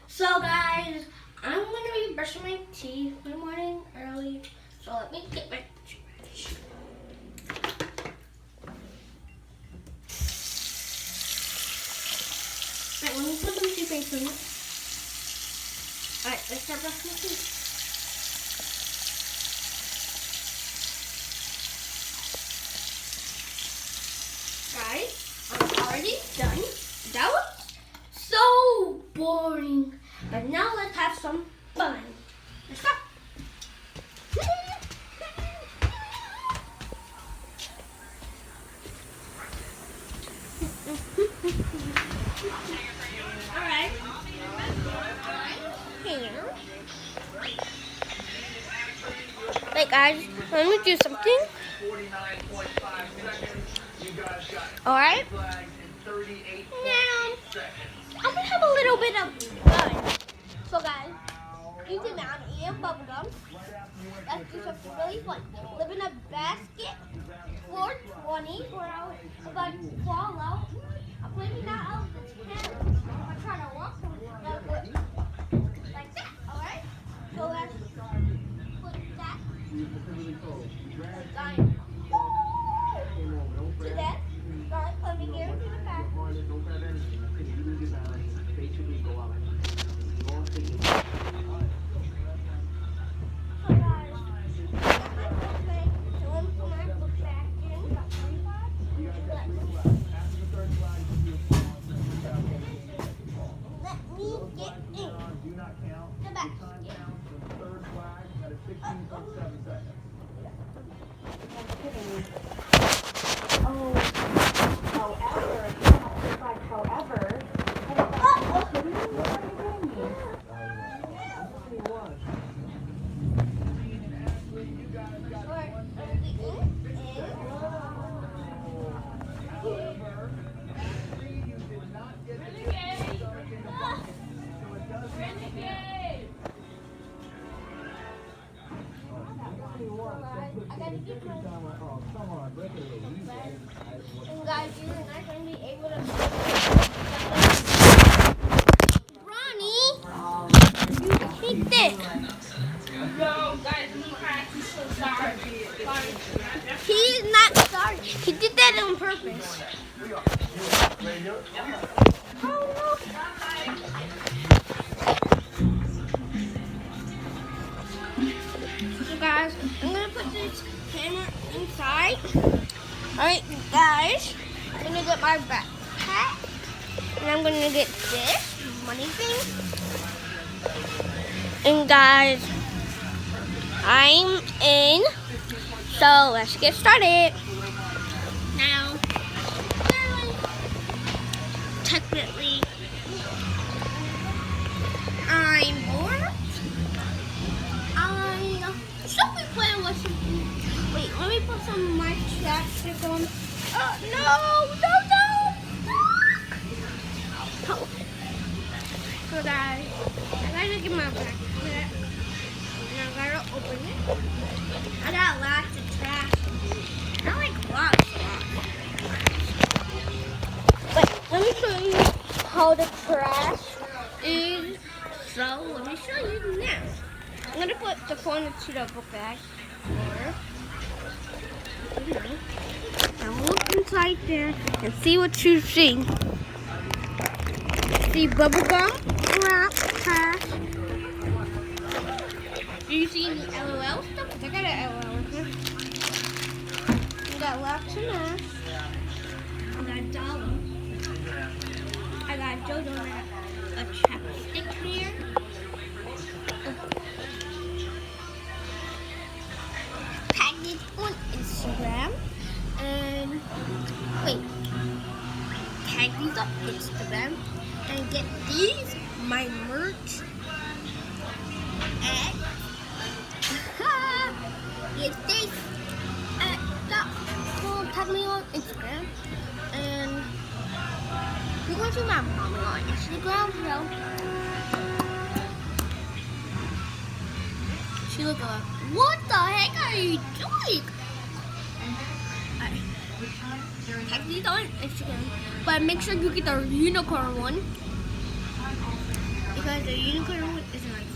So guys, I'm gonna be brushing my teeth in the morning early. So let me get my toothbrush. Alright, let me put some toothpaste in it. Alright, let's start brushing my teeth. Guys, I'm already done. That was so boring. But now let's have some fun. Let's go. Alright. Here. Wait guys, let me do something. Alright. Now, I'm gonna have a little bit of fun. So guys, you can now eat bubblegum. Let's do something really fun. Live in a basket for 24 hours. If I fall out, I'm maybe not out of the tent. I'm trying to walk like that, alright? So let's put that to that. Alright, let me get into the back. I gotta get my and guys, you're not gonna be able to Ronnie, you hate this. No, guys, I'm so sorry. He's not sorry. He did that on purpose. Oh no. So guys, I'm gonna put this camera inside. Alright guys, I'm gonna get my backpack. And I'm gonna get this money thing. And guys, I'm in. So let's get started. Now, technically, I'm bored. I should be playing with some. Wait, let me put some of my chapstick on. No! Oh. So guys, I gotta get my backpack. And I gotta open it. I got lots of trash. I like lots. Wait, let me show you how the trash is. So let me show you now. I'm gonna put the phone into the book bag. Now look inside there and see what you see. See bubblegum, wrap, trash. Do you see any LOL stuff? I got an LOL here. I got lots of masks. I got dollar. I got JoJo. I got a chapstick here. Tag it on Instagram. And wait. Tag these on Instagram. And get these, my merch. And get this tag me on Instagram, and you're going to see my mom on Instagram, so she looked like, what the heck are you doing? Tag these on Instagram, but make sure you get the unicorn one. because the unicorn is like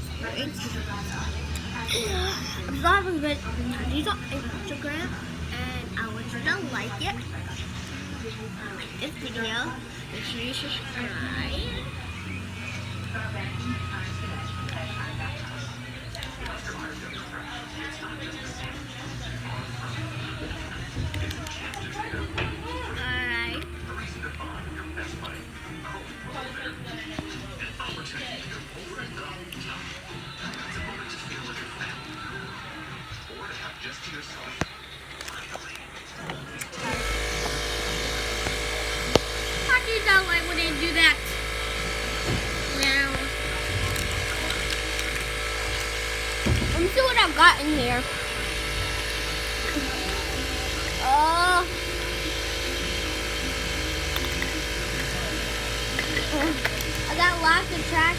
I'm sorry, but these are Instagram, and I want you to like it. Like this video. Make sure you subscribe. Alright. How do you not like when they do that? Now, let me see what I've got in here. I got lots of trash